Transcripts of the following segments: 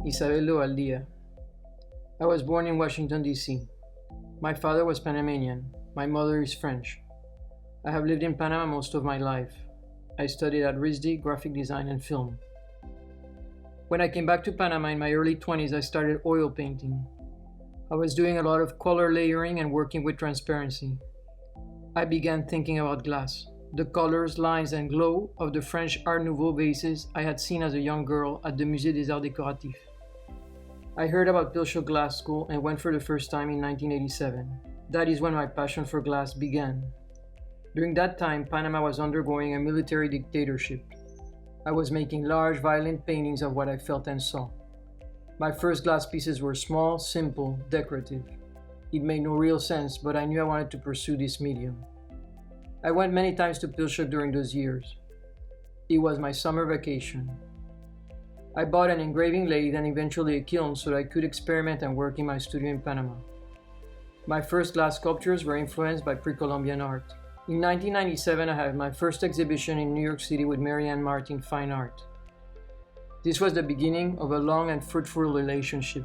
Isabel De Obaldia. I was born in Washington, D.C. My father was Panamanian. My mother is French. I have lived in Panama most of my life. I studied at RISD, graphic design and film. When I came back to Panama in my early 20s, I started oil painting. I was doing a lot of color layering and working with transparency. I began thinking about glass, the colors, lines, and glow of the French Art Nouveau vases I had seen as a young girl at the Musée des Arts Décoratifs. I heard about Pilchuck Glass School and went for the first time in 1987. That is when my passion for glass began. During that time, Panama was undergoing a military dictatorship. I was making large, violent paintings of what I felt and saw. My first glass pieces were small, simple, decorative. It made no real sense, but I knew I wanted to pursue this medium. I went many times to Pilchuck during those years. It was my summer vacation. I bought an engraving lathe and eventually a kiln so that I could experiment and work in my studio in Panama. My first glass sculptures were influenced by pre-Columbian art. In 1997, I had my first exhibition in New York City with Marianne Martin Fine Art. This was the beginning of a long and fruitful relationship.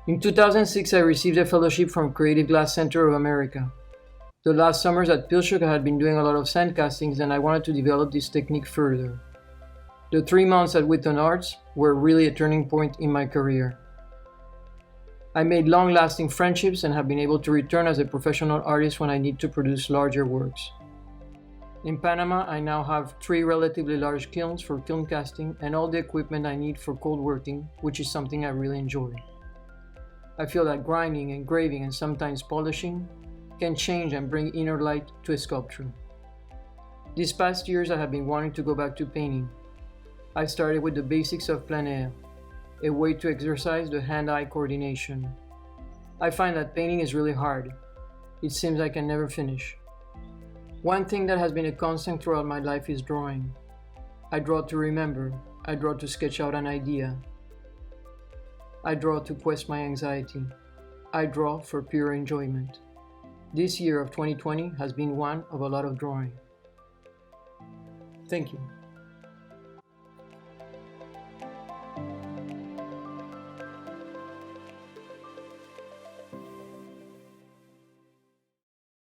In 2006, I received a fellowship from Creative Glass Center of America. The last summers at Pilchuck, I had been doing a lot of sand castings and I wanted to develop this technique further. The 3 months at Witten Arts were really a turning point in my career. I made long-lasting friendships and have been able to return as a professional artist when I need to produce larger works. In Panama, I now have 3 relatively large kilns for kiln casting and all the equipment I need for cold working, which is something I really enjoy. I feel that grinding, engraving, and sometimes polishing can change and bring inner light to a sculpture. These past years, I have been wanting to go back to painting. I started with the basics of plein air, a way to exercise the hand-eye coordination. I find that painting is really hard. It seems I can never finish. One thing that has been a constant throughout my life is drawing. I draw to remember. I draw to sketch out an idea. I draw to quench my anxiety. I draw for pure enjoyment. This year of 2020 has been one of a lot of drawing. Thank you.